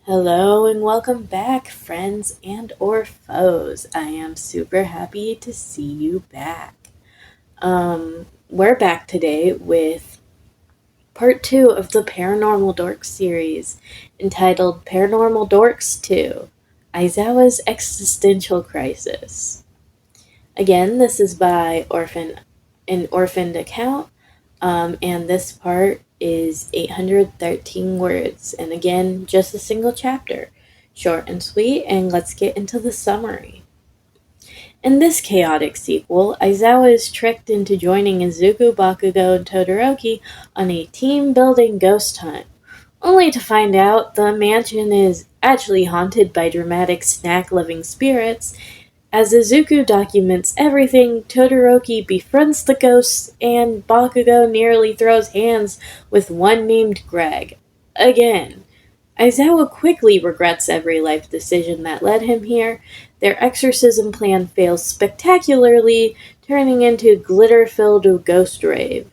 Hello and welcome back, friends and or foes. I am super happy to see you back. We're back today with part 2 of the Paranormal Dorks series, entitled Paranormal Dorks 2, Aizawa's Existential Crisis. Again, this is by an orphaned account, and this part is 813 words, and again, just a single chapter. Short and sweet, and let's get into the summary. In this chaotic sequel, Aizawa is tricked into joining Izuku, Bakugou, and Todoroki on a team-building ghost hunt, only to find out the mansion is actually haunted by dramatic snack-loving spirits. As Izuku documents everything, Todoroki befriends the ghosts, and Bakugou nearly throws hands with one named Greg. Again. Aizawa quickly regrets every life decision that led him here. Their exorcism plan fails spectacularly, turning into glitter-filled ghost rave.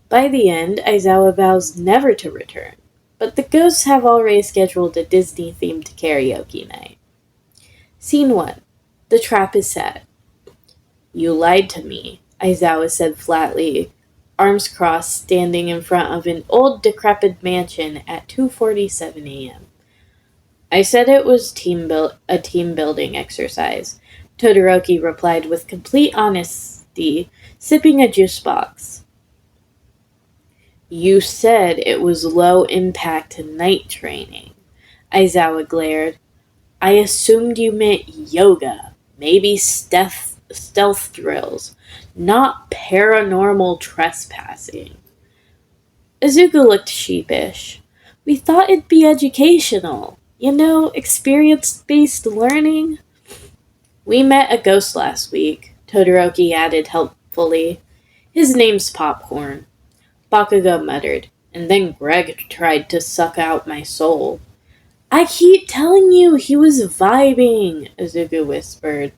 By the end, Aizawa vows never to return, but the ghosts have already scheduled a Disney-themed karaoke night. Scene 1. The trap is set. "You lied to me," Aizawa said flatly, arms crossed, standing in front of an old decrepit mansion at 2:47 a.m. "I said it was a team-building exercise," Todoroki replied with complete honesty, sipping a juice box. "You said it was low-impact night training," Aizawa glared. "I assumed you meant yoga. Maybe stealth drills, not paranormal trespassing." Izuku looked sheepish. "We thought it'd be educational. Experience-based learning." "We met a ghost last week," Todoroki added helpfully. "His name's Popcorn." Bakugou muttered, "And then Greg tried to suck out my soul." "I keep telling you he was vibing," Izuku whispered.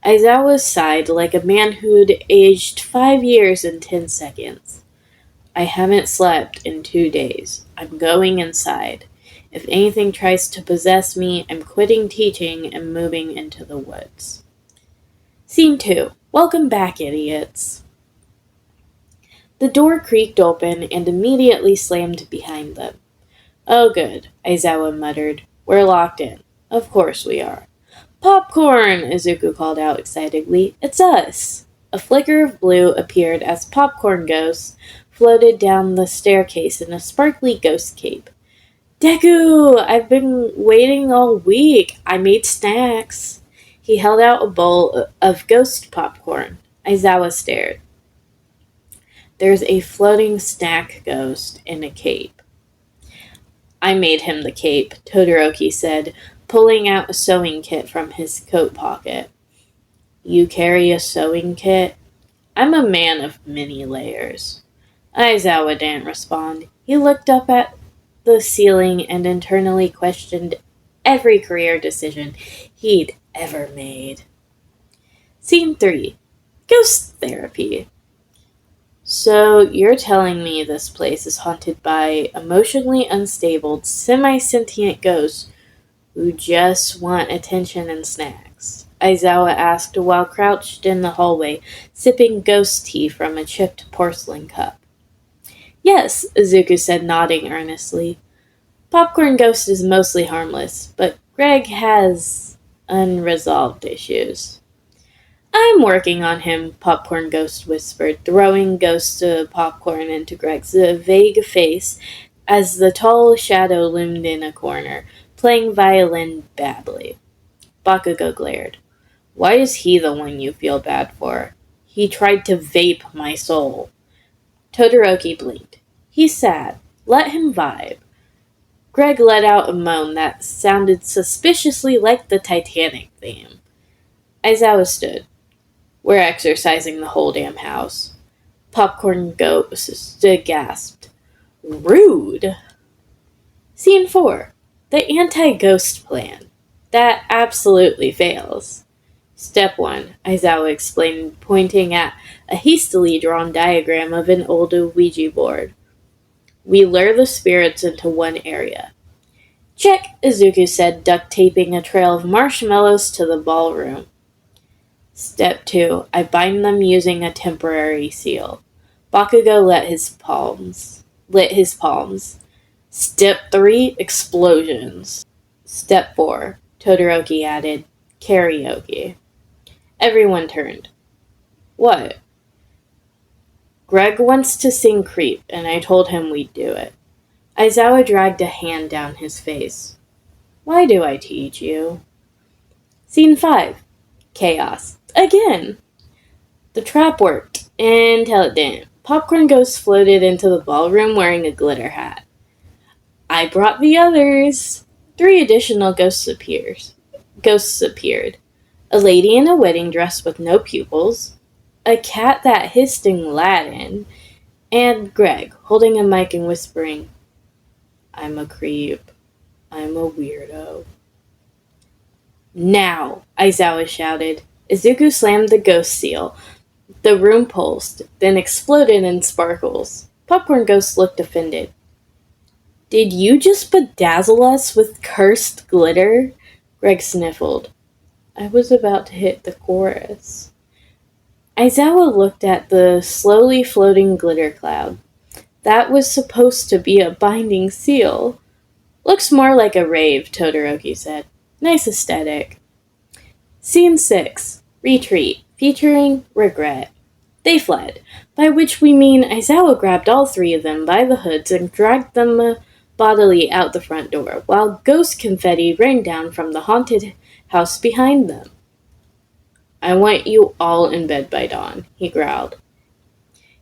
Aizawa sighed like a man who'd aged 5 years in 10 seconds. "I haven't slept in 2 days. I'm going inside. If anything tries to possess me, I'm quitting teaching and moving into the woods." Scene 2. Welcome back, idiots. The door creaked open and immediately slammed behind them. "Oh good," Aizawa muttered. "We're locked in." "Of course we are." "Popcorn!" Izuku called out excitedly. "It's us!" A flicker of blue appeared as Popcorn Ghost floated down the staircase in a sparkly ghost cape. "Deku! I've been waiting all week. I made snacks." He held out a bowl of ghost popcorn. Aizawa stared. "There's a floating snack ghost in a cape." "I made him the cape," Todoroki said, pulling out a sewing kit from his coat pocket. "You carry a sewing kit?" "I'm a man of many layers." Aizawa didn't respond. He looked up at the ceiling and internally questioned every career decision he'd ever made. Scene 3. Ghost Therapy. "So you're telling me this place is haunted by emotionally unstable, semi-sentient ghosts who just want attention and snacks?" Aizawa asked while crouched in the hallway, sipping ghost tea from a chipped porcelain cup. "Yes," Izuku said, nodding earnestly. "Popcorn Ghost is mostly harmless, but Greg has unresolved issues." "I'm working on him," Popcorn Ghost whispered, throwing ghost popcorn into Greg's vague face as the tall shadow loomed in a corner, playing violin badly. Bakugou glared. "Why is he the one you feel bad for? He tried to vape my soul." Todoroki blinked. "He's sad. Let him vibe." Greg let out a moan that sounded suspiciously like the Titanic theme. Aizawa stood. "We're exorcising the whole damn house." Popcorn Ghost gasped. "Rude." Scene 4. The anti-ghost plan. That absolutely fails. Step 1, Aizawa explained, pointing at a hastily drawn diagram of an old Ouija board. We lure the spirits into one area. Check, Izuku said, duct taping a trail of marshmallows to the ballroom. Step 2. I bind them using a temporary seal. Bakugou lit his palms. Step 3. Explosions. Step 4. Todoroki added, karaoke. Everyone turned. What? Greg wants to sing Creep, and I told him we'd do it. Aizawa dragged a hand down his face. Why do I teach you? Scene 5. Chaos. Again! The trap worked, until it didn't. Popcorn Ghost floated into the ballroom wearing a glitter hat. I brought the others. 3 additional ghosts appeared. A lady in a wedding dress with no pupils, a cat that hissed in Latin, and Greg, holding a mic and whispering, I'm a creep. I'm a weirdo. Now, Aizawa shouted. Izuku slammed the ghost seal. The room pulsed, then exploded in sparkles. Popcorn Ghost looked offended. Did you just bedazzle us with cursed glitter? Greg sniffled. I was about to hit the chorus. Aizawa looked at the slowly floating glitter cloud. That was supposed to be a binding seal. Looks more like a rave, Todoroki said. Nice aesthetic. Scene 6. Retreat, featuring Regret. They fled, by which we mean Aizawa grabbed all 3 of them by the hoods and dragged them bodily out the front door, while ghost confetti rained down from the haunted house behind them. I want you all in bed by dawn, he growled.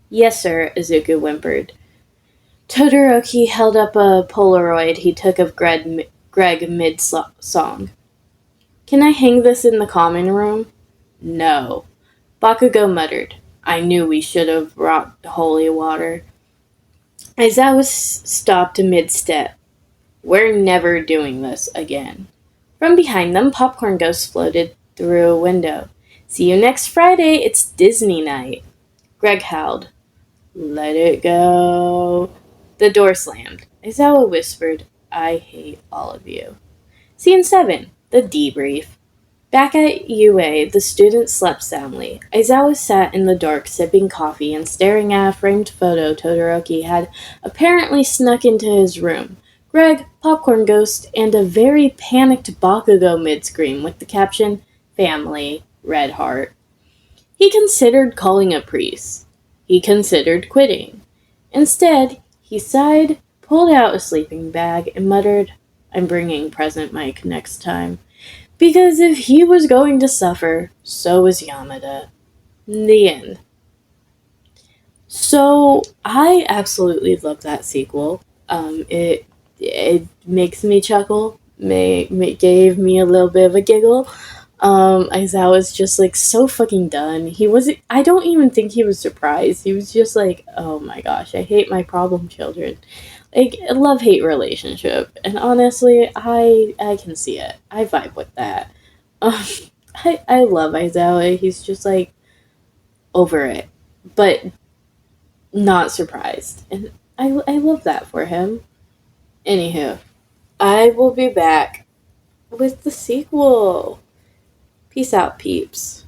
Yes, sir, Izuku whimpered. Todoroki held up a Polaroid he took of Greg mid-song. Can I hang this in the common room? No. Bakugou muttered. I knew we should have brought holy water. Aizawa stopped mid-step. We're never doing this again. From behind them, Popcorn Ghost floated through a window. See you next Friday, it's Disney night. Greg howled. Let it go. The door slammed. Aizawa whispered, I hate all of you. Scene 7. The debrief. Back at UA, the students slept soundly. Aizawa sat in the dark, sipping coffee and staring at a framed photo Todoroki had apparently snuck into his room. Greg, Popcorn Ghost, and a very panicked Bakugou mid-scream with the caption, Family, Red Heart. He considered calling a priest. He considered quitting. Instead, he sighed, pulled out a sleeping bag, and muttered, I'm bringing present Mike next time. Because if he was going to suffer, so was Yamada. The end. So, I absolutely love that sequel. It makes me chuckle. Gave me a little bit of a giggle. Aizawa's just like so fucking done. I don't even think he was surprised. He was just like, oh my gosh, I hate my problem children. Like, a love-hate relationship. And honestly, I can see it. I vibe with that. I love Aizawa. He's just like over it. But not surprised. And I love that for him. Anywho, I will be back with the sequel. Peace out, peeps.